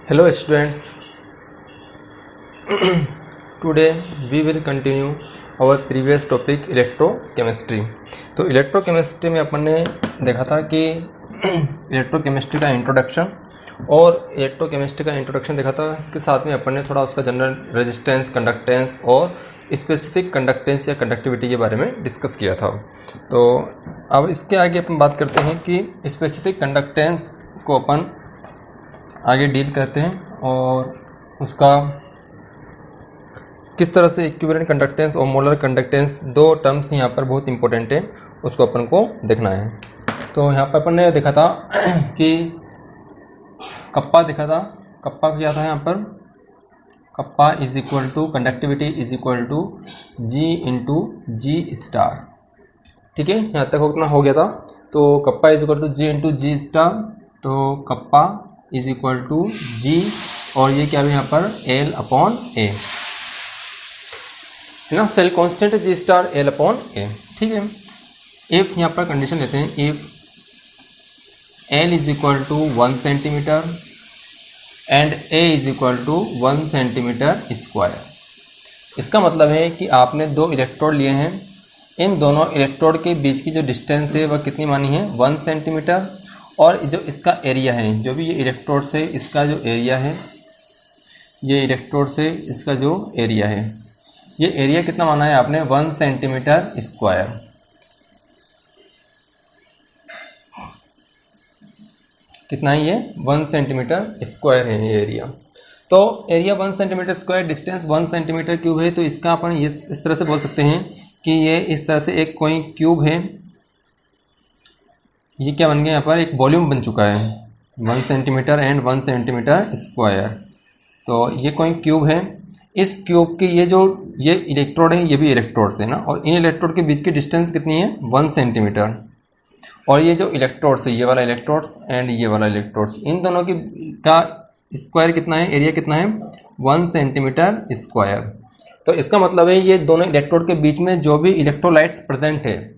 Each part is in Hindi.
Hello students, today we will continue our previous topic electrochemistry. तो इलेक्ट्रोकेमिस्ट्री में अपन ने देखा था कि इलेक्ट्रोकेमिस्ट्री का इंट्रोडक्शन और इलेक्ट्रोकेमिस्ट्री का इंट्रोडक्शन देखा था। इसके साथ में अपन ने थोड़ा उसका जनरल रेजिस्टेंस, कंडक्टेंस और स्पेसिफिक कंडक्टेंस या कंडक्टिविटी के बारे में डिस्कस किया था। तो अब इसके आगे अपन बात करते हैं कि स्पेसिफिक कंडक्टेंस को अपन आगे डील करते हैं और उसका किस तरह से इक्विवेलेंट कंडक्टेंस और मोलर कंडक्टेंस, दो टर्म्स यहाँ पर बहुत इंपॉर्टेंट है, उसको अपन को देखना है। तो यहाँ पर अपन ने देखा था कि कप्पा देखा था। कप्पा क्या था यहाँ पर? Kappa is equal to conductivity is equal to G into G star. ठीक है, यहाँ तक उतना हो गया था। तो kappa is equal to G into G star. तो kappa is equal to G और ये क्या है यहाँ पर? एल अपॉन ए है ना। Cell constant G star L upon A. ठीक है, इफ यहाँ पर कंडीशन लेते हैं, if L is equal to 1 centimetre and A is equal to 1 centimetre square. इसका मतलब है कि आपने दो इलेक्ट्रोड लिए हैं, इन दोनों इलेक्ट्रोड के बीच की जो डिस्टेंस है वह कितनी मानी है? 1 सेंटीमीटर। और जो इसका एरिया है, जो भी ये इलेक्ट्रोड से इसका जो एरिया है, ये इलेक्ट्रोड से इसका जो एरिया है, ये एरिया कितना माना है आपने? 1 सेंटीमीटर स्क्वायर। कितना है ये? 1 सेंटीमीटर स्क्वायर है ये एरिया। तो area 1 centimetre square, distance 1 centimetre cube है। तो इसका अपन ये इस तरह से बोल सकते हैं कि ये इस तरह से एक कोई क्यूब है। ये क्या बन गया यहाँ पर? एक वॉल्यूम बन चुका है 1 सेंटीमीटर एंड 1 सेंटीमीटर स्क्वायर। तो ये कोई क्यूब है। इस क्यूब की ये इलेक्ट्रोड है, ये भी इलेक्ट्रोड से ना, और इन इलेक्ट्रोड के बीच की डिस्टेंस कितनी है? 1 सेंटीमीटर। और ये जो इलेक्ट्रोड्स है, ये वाला इलेक्ट्रोड्स एंड ये वाला इलेक्ट्रोड्स, इन दोनों की का स्क्वायर कितना है? एरिया कितना है? 1 सेंटीमीटर स्क्वायर। तो इसका मतलब है ये दोनों इलेक्ट्रोड के बीच में जो भी इलेक्ट्रोलाइट्स प्रेजेंट है,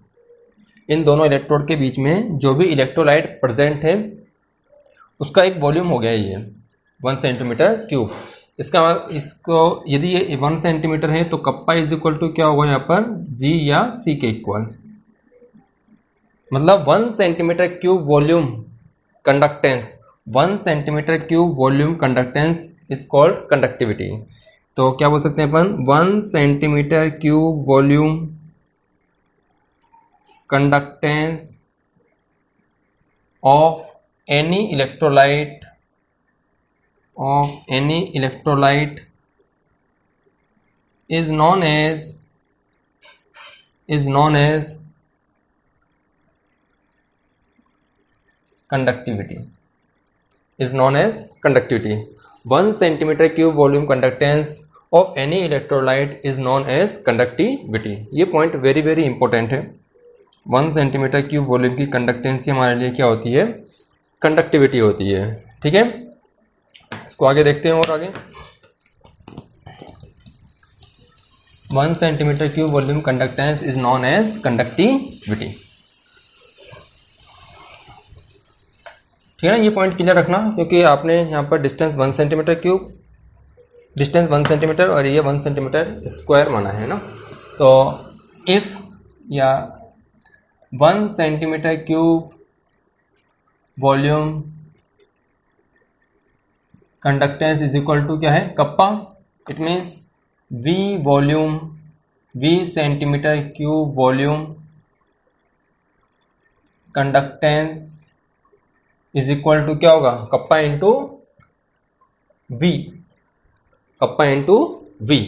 इन दोनों इलेक्ट्रोड के बीच में जो भी इलेक्ट्रोलाइट प्रेजेंट है उसका एक वॉल्यूम हो गया ये 1 सेंटीमीटर क्यूब। इसको यदि ये 1 सेंटीमीटर है तो कप्पा इज इक्वल टू क्या होगा यहाँ पर? जी या सी के इक्वल। मतलब 1 centimetre cube volume conductance, 1 centimetre cube volume conductance is called conductivity. तो क्या बोल सकते हैं अपन? 1 centimetre cube volume conductance of any electrolyte is known as conductivity. 1 centimeter cube volume conductance of any electrolyte is known as conductivity. ये पॉइंट वेरी वेरी इंपॉर्टेंट है। 1 सेंटीमीटर क्यूब वॉल्यूम की कंडक्टेंसी हमारे लिए क्या होती है? कंडक्टिविटी होती है। ठीक है, इसको आगे देखते हैं और आगे 1 centimetre cube volume conductance is known as conductivity. ठीक है ना, ये पॉइंट क्लियर रखना, क्योंकि आपने यहाँ पर distance 1 centimetre cube, distance 1 centimetre और ये 1 सेंटीमीटर स्क्वायर माना है ना। तो इफ या 1 centimetre cube volume conductance is equal to क्या है? Kappa. It means V centimetre cube volume conductance is equal to क्या होगा? Kappa into V। Kappa into V।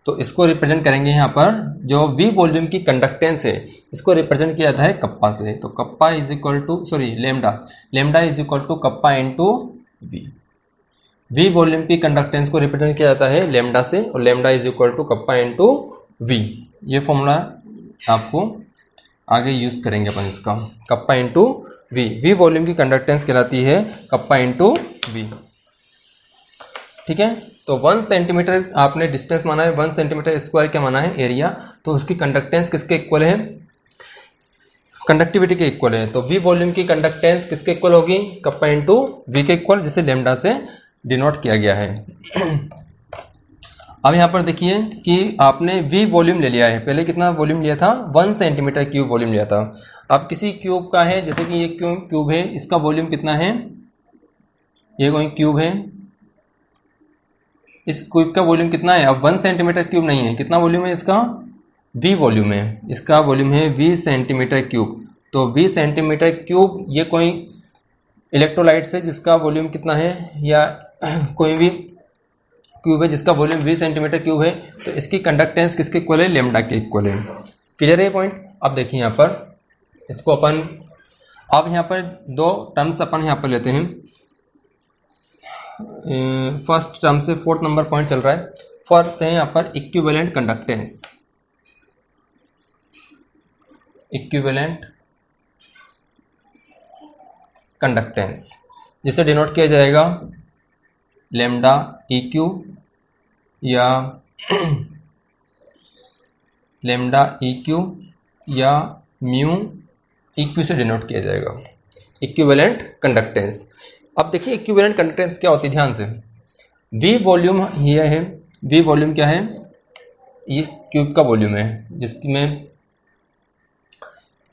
तो इसको रिप्रेजेंट करेंगे यहाँ पर, जो V वॉल्यूम की कंडक्टेंस है इसको रिप्रेजेंट किया जाता है कप्पा से। तो kappa is equal to lambda is equal to kappa into V। V volume की कंडक्टेंस को रिप्रेजेंट किया जाता है लेमडा से, और lambda is equal to kappa into V। ये फॉर्मूला आपको आगे यूज करेंगे अपन इसका, कप्पा इंटू V वॉल्यूम की कंडक्टेंस कहलाती है कप्पा इंटू V। ठीक है, तो 1 सेंटीमीटर आपने डिस्टेंस माना है, 1 सेंटीमीटर स्क्वायर क्या माना है? एरिया। तो उसकी कंडक्टेंस किसके इक्वल है? कंडक्टिविटी के इक्वल है। तो V वॉल्यूम की कंडक्टेंस किसके इक्वल होगी? कप्पा इंटू V के इक्वल, जिसे लेमडा से डिनोट किया गया है। अब यहाँ पर देखिए कि आपने V वॉल्यूम ले लिया है। पहले कितना वॉल्यूम लिया था? 1 सेंटीमीटर क्यूब वॉल्यूम लिया था। अब किसी क्यूब का है, जैसे कि ये क्यूब है, इसका वॉल्यूम कितना है? ये कोई क्यूब है, इस क्यूब का वॉल्यूम कितना है? अब 1 सेंटीमीटर क्यूब नहीं है, कितना वॉल्यूम है इसका? V वॉल्यूम है, इसका वॉल्यूम है V सेंटीमीटर क्यूब। तो V सेंटीमीटर क्यूब ये कोई इलेक्ट्रोलाइट्स है जिसका वॉल्यूम कितना है, या कोई भी क्यूब है जिसका वॉल्यूम 20 सेंटीमीटर क्यूब है, तो इसकी कंडक्टेंस किसके इक्वल है? लैम्डा के इक्वल है। क्लियर है ये पॉइंट? अब देखिए यहाँ पर इसको अपन, अब यहाँ पर दो टर्म्स अपन यहाँ पर लेते हैं। फर्स्ट टर्म से 4th नंबर पॉइंट चल रहा है। फर्स्ट है यहाँ पर इक्विवेलेंट कंडक्टेंस। इक्विवेलेंट कंडक्टेंस जिसे डिनोट किया जाएगा लैम्डा EQ या लैम्डा EQ या म्यू EQ से डिनोट किया जाएगा, इक्विवेलेंट कंडक्टेंस। अब देखिए इक्विवेलेंट कंडक्टेंस क्या होती है, ध्यान से। V वॉल्यूम ये है, V वॉल्यूम क्या है? इस क्यूब का वॉल्यूम है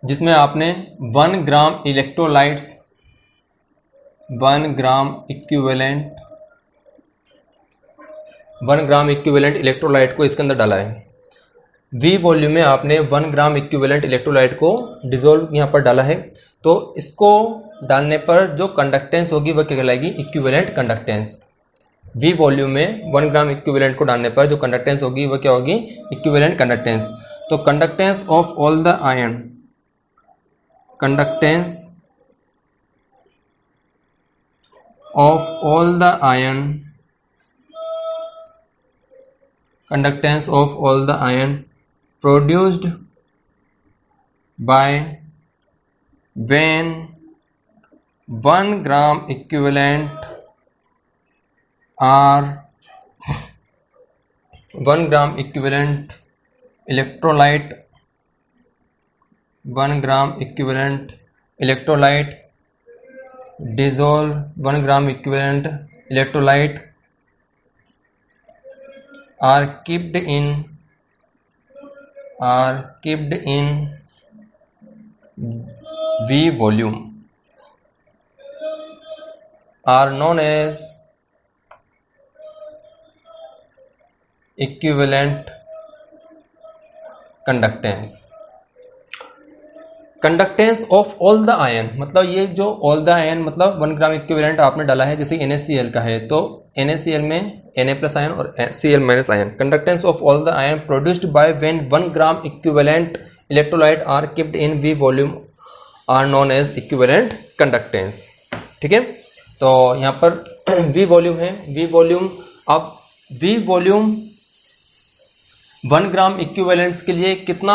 जिसमें आपने 1 ग्राम इलेक्ट्रोलाइट्स, 1 ग्राम इक्विवेलेंट इलेक्ट्रोलाइट को इसके अंदर डाला है। V वॉल्यूम में आपने 1 ग्राम इक्विवेलेंट इलेक्ट्रोलाइट को डिसॉल्व यहाँ पर डाला है, तो इसको डालने पर जो कंडक्टेंस होगी वह क्या कहलाएगी? Equivalent conductance. V वॉल्यूम में 1 ग्राम इक्विवेलेंट को डालने पर जो कंडक्टेंस होगी वह क्या होगी? Equivalent conductance. तो conductance of all the ion, conductance of all the ion, conductance of all the ion produced by when 1 gram equivalent or 1 gram equivalent electrolyte, 1 gram equivalent electrolyte dissolve 1 gram equivalent electrolyte are kept in V volume are known as equivalent conductance। Conductance of all the ion, मतलब ये जो ऑल द आयन मतलब 1 ग्राम इक्विवेलेंट आपने डाला है, जैसे NaCl का है तो NaCl में Na+ आयन और Cl- ion. Conductance of all the ion produced by when 1 gram equivalent electrolyte are kept in V volume are known as equivalent conductance. ठीक है, तो यहाँ पर V वॉल्यूम है, V वॉल्यूम। अब V वॉल्यूम 1 ग्राम इक्विवेलेंट्स के लिए कितना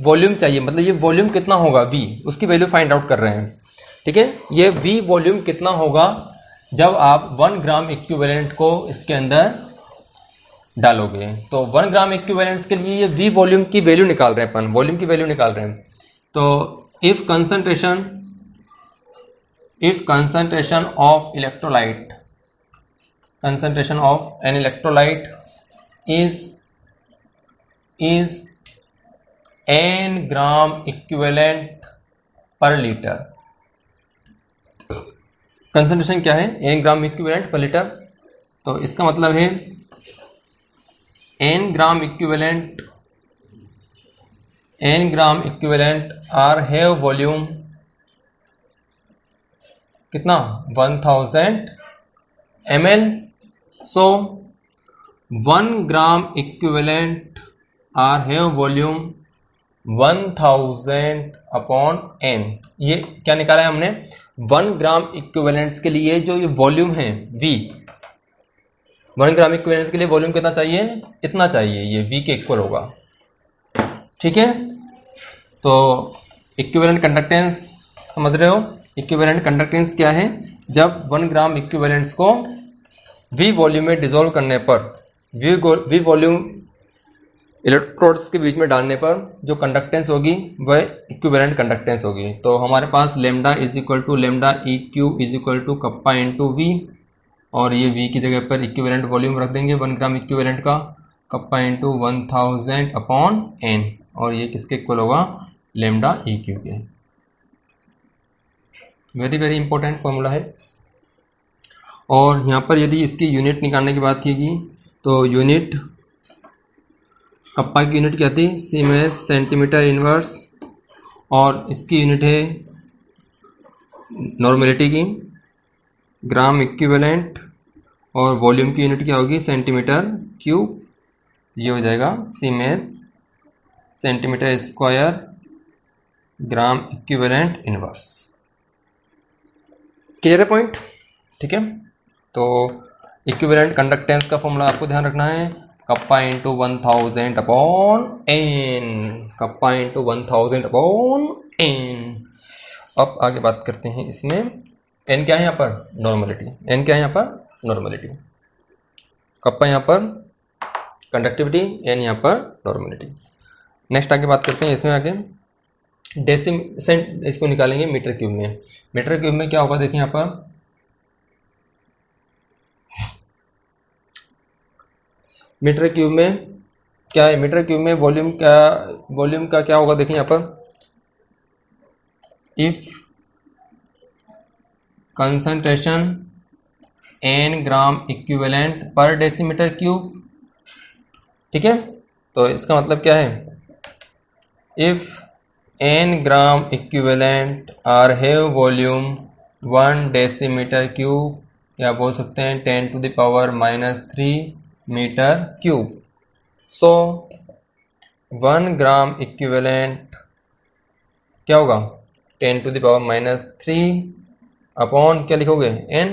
वॉल्यूम चाहिए, मतलब ये वॉल्यूम कितना होगा V, उसकी वैल्यू फाइंड आउट कर रहे हैं। ठीक है, ये V वॉल्यूम कितना होगा जब आप 1 ग्राम इक्विवेलेंट को इसके अंदर डालोगे। तो 1 ग्राम इक्विवेलेंट्स के लिए ये V वॉल्यूम की वैल्यू निकाल रहे हैं, अपन वॉल्यूम की वैल्यू निकाल रहे हैं। तो if concentration of electrolyte, concentration of an electrolyte is n gram equivalent per litre. Concentration क्या है? n gram equivalent per litre. तो इसका मतलब है n gram equivalent are have volume कितना? 1000 ml। So 1 gram equivalent are have volume 1000/n। ये क्या निकाला है हमने? 1 ग्राम इक्विवेलेंट्स के लिए जो ये वॉल्यूम है V, 1 ग्राम इक्विवेलेंट्स के लिए वॉल्यूम कितना चाहिए? इतना चाहिए, ये V के इक्वल होगा। ठीक है, तो इक्विवेलेंट कंडक्टेंस समझ रहे हो? इक्विवेलेंट कंडक्टेंस क्या है? जब 1 ग्राम इक्विवेलेंट्स को V वॉल्यूम में डिसॉल्व करने पर, V वॉल्यूम इलेक्ट्रोड्स के बीच में डालने पर जो कंडक्टेंस होगी वह इक्विवेलेंट कंडक्टेंस होगी। तो हमारे पास lambda is equal to lambda EQ is equal to kappa into V। और ये V की जगह पर इक्विवेलेंट वॉल्यूम रख देंगे 1 ग्राम इक्विवेलेंट का, कप्पा इंटू 1000 अपॉन n, और ये किसके इक्वल होगा, लेमडा EQ के। वेरी वेरी इंपॉर्टेंट फॉर्मूला है। और यहाँ पर यदि इसकी यूनिट निकालने की बात की गई तो यूनिट कप्पा की यूनिट क्या थी, सीमेंस सेंटीमीटर इनवर्स, और इसकी यूनिट है नॉर्मेलिटी की ग्राम इक्विवेलेंट, और वॉल्यूम की यूनिट क्या होगी, सेंटीमीटर क्यूब। ये हो जाएगा सीमेंस सेंटीमीटर स्क्वायर ग्राम इक्विवेलेंट इनवर्स। क्लियर है पॉइंट? ठीक है, तो इक्विवेलेंट कंडक्टेंस का फॉर्मूला आपको ध्यान रखना है, kappa into 1000 upon n, kappa into 1000 upon n. अब आगे बात करते हैं इसमें, एन क्या है यहाँ पर, नॉर्मलिटी, एन क्या है यहाँ पर, नॉर्मलिटी, कप्पा यहाँ पर कंडक्टिविटी, एन यहाँ पर नॉर्मलिटी। नेक्स्ट आगे बात करते हैं इसमें, आगे डेसिमेंट इसको निकालेंगे मीटर क्यूब में। मीटर क्यूब में क्या होगा, देखिए यहाँ पर मीटर क्यूब में क्या है, मीटर क्यूब में वॉल्यूम का क्या होगा, देखिए यहाँ पर, if concentration n gram equivalent per decimetre cube. ठीक है, तो इसका मतलब क्या है, if n gram equivalent are have volume 1 decimetre cube, या बोल सकते हैं 10⁻³ metre cube, so 1 gram equivalent क्या होगा, 10⁻³ अपॉन क्या लिखोगे, n।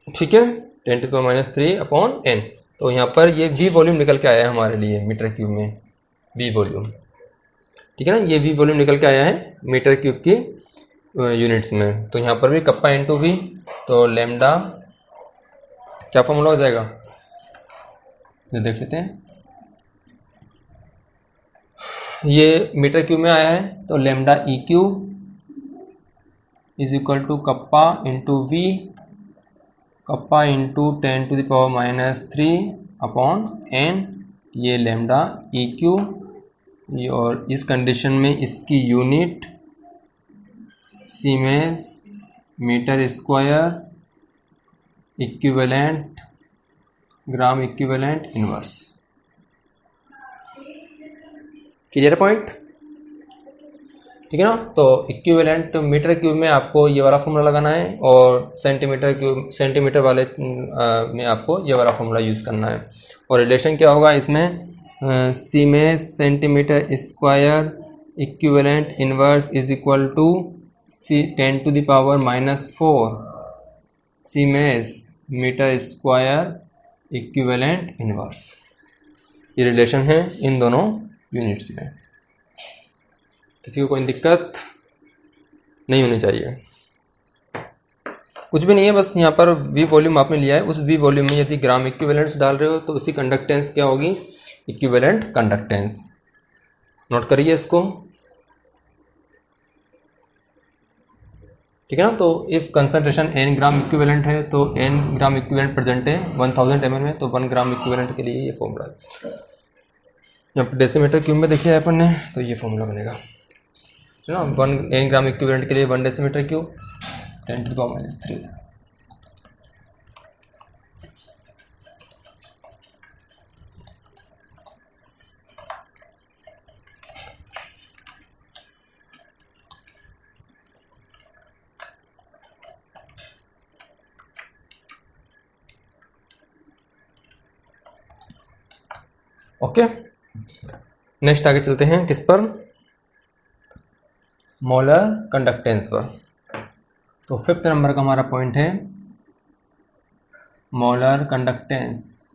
ठीक है, 10⁻³ अपॉन n। तो यहाँ पर ये V वॉल्यूम निकल के आया है हमारे लिए मीटर क्यूब में, V वॉल्यूम। ठीक है ना, ये V वॉल्यूम निकल के आया है मीटर क्यूब की यूनिट्स में। तो यहाँ पर भी कप्पा इंटू V, तो लेमडा क्या फॉर्मूला हो जाएगा, ये देख लेते हैं। ये मीटर क्यूब में आया है, तो lambda EQ is equal to kappa into V, kappa into 10⁻³ upon n, ये लेमडा EQ। और इस कंडीशन में इसकी unit siemens metre square equivalent gram equivalent inverse. Clear point? ठीक है ना, तो इक्विवेलेंट मीटर क्यूब में आपको ये वाला फॉर्मूला लगाना है, और सेंटीमीटर वाले में आपको ये वाला फॉर्मूला यूज़ करना है। और रिलेशन क्या होगा इसमें, siemens centimetre square equivalent inverse is equal to 10⁻⁴ siemens metre square equivalent inverse. ये रिलेशन है इन दोनों यूनिट्स में। किसी को कोई दिक्कत नहीं होनी चाहिए, कुछ भी नहीं है, बस यहाँ पर V वॉल्यूम आपने लिया है, उस V वॉल्यूम में यदि ग्राम इक्विवेलेंट्स डाल रहे हो तो उसी कंडक्टेंस क्या होगी, इक्विवेलेंट कंडक्टेंस। नोट करिए इसको। ठीक है ना, तो if concentration n gram equivalent है तो n ग्राम इक्विवेलेंट प्रेजेंट है 1000 ml में, तो 1 ग्राम इक्विवेलेंट के लिए ये फॉर्मूला है। यहाँ पर डेसीमीटर क्यूब में देखिए अपन ने, तो ये फॉर्मूला बनेगा ना, 1 ग्राम इक्विवेलेंट के लिए 1 डेसीमीटर क्यूब 10⁻³ ओके। नेक्स्ट आगे चलते हैं किस पर, मोलर कंडक्टेंस पर। तो 5th नंबर का हमारा पॉइंट है molar conductance.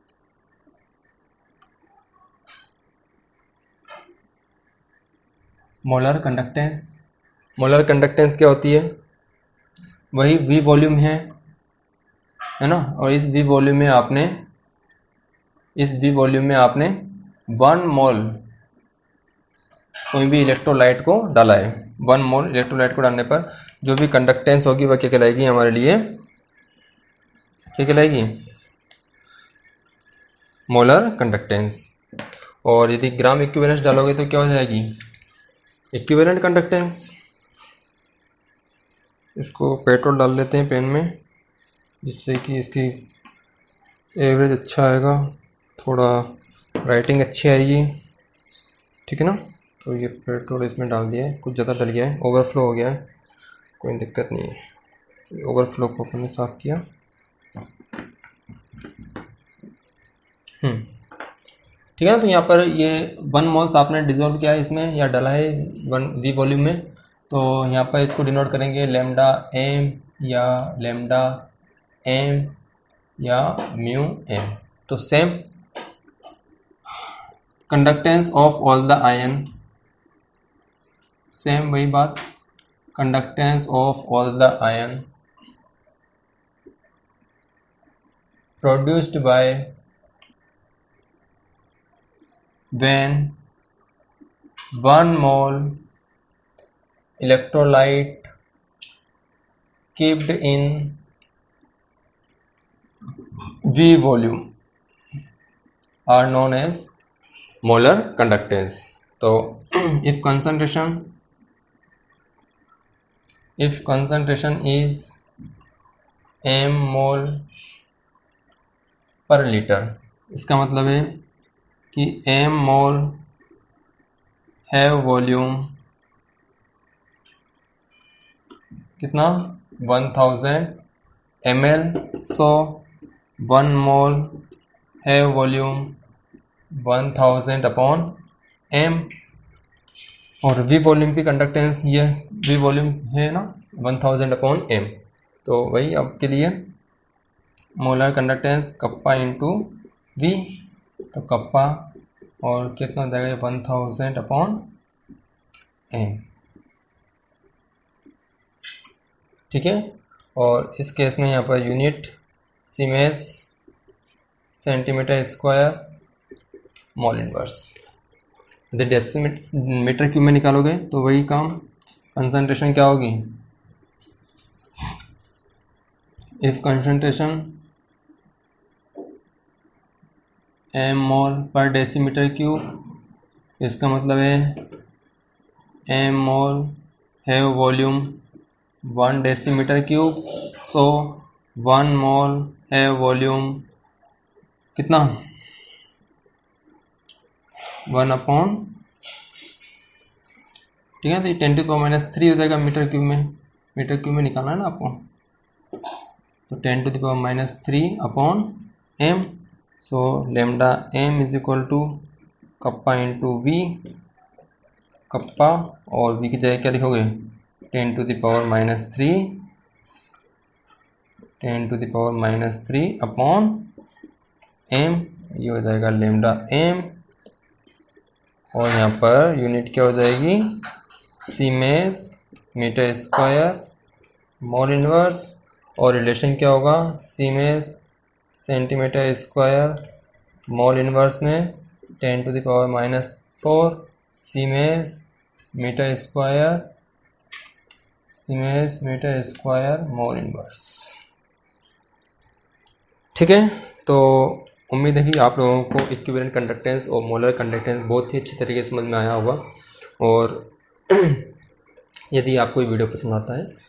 Molar conductance, molar conductance क्या होती है, वही V वॉल्यूम है ना, और इस V वॉल्यूम में आपने 1 मोल कोई भी इलेक्ट्रोलाइट को डाला है। 1 मोल इलेक्ट्रोलाइट को डालने पर जो भी कंडक्टेंस होगी वह क्या कहलाएगी हमारे लिए, क्या कहलाएगी, मोलर कंडक्टेंस। और यदि ग्राम इक्विवेलेंस डालोगे तो क्या हो जाएगी, इक्विवेलेंट कंडक्टेंस। इसको पेट्रोल डाल लेते हैं पेन में, जिससे कि इसकी एवरेज अच्छा आएगा, थोड़ा राइटिंग अच्छी आएगी, ठीक है ना। तो ये पेट्रोल इसमें डाल दिया है, कुछ ज़्यादा डल गया है, ओवरफ्लो हो गया है, कोई दिक्कत नहीं है। ओवरफ्लो को हमने साफ़ किया। ठीक है ना। तो यहाँ पर ये 1 मोल्स आपने डिजोल्व किया है इसमें या डाला है 1 V वॉल्यूम में, तो यहाँ पर इसको डिनोट करेंगे लैम्डा m या लैम्डा m या म्यू m। तो same conductance of all the ion, same वही बात, conductance of all the ion produced bye when 1 mole electrolyte kept in V volume are known as molar conductance। तो if concentration is m mole per liter, इसका मतलब है कि m मोल हैव वॉल्यूम कितना 1000 ml, so 1 mole have volume 1000 upon m। और v वॉल्यूम की कंडक्टेंस, ये v वॉल्यूम है ना 1000 अपॉन m, तो वही आपके लिए molar conductance kappa into v। तो कप्पा और कितना हो जाएगा 1000 अपॉन m, ठीक है। और इस केस में यहाँ per unit siemens centimetre square mole inverse. यदि डेसीमीटर क्यूब में निकालोगे तो वही काम, कंसंट्रेशन क्या होगी, इफ कंसंट्रेशन m मोल पर डेसीमीटर क्यूब, इसका मतलब है m mole have volume 1 decimetre cube, so 1 mole have volume कितना 1 अपॉन, ठीक है। तो ये 10⁻³ हो जाएगा मीटर क्यूब में, मीटर क्यूब में निकालना है ना आपको, तो 10⁻³ upon m। So lambda m is equal to kappa into v, kappa और v की जगह क्या लिखोगे 10⁻³ अपॉन m, ये हो जाएगा लैम्डा m। और यहाँ पर यूनिट क्या हो जाएगी, siemens metre square mole inverse, और रिलेशन क्या होगा, siemens centimetre square mole inverse में 10⁻⁴ siemens metre square mole inverse, ठीक है। तो उम्मीद है कि आप लोगों को इक्विवेलेंट कंडक्टेंस और मोलर कंडक्टेंस बहुत ही अच्छी तरीके से समझ में आया होगा। और यदि आपको ये वीडियो पसंद आता है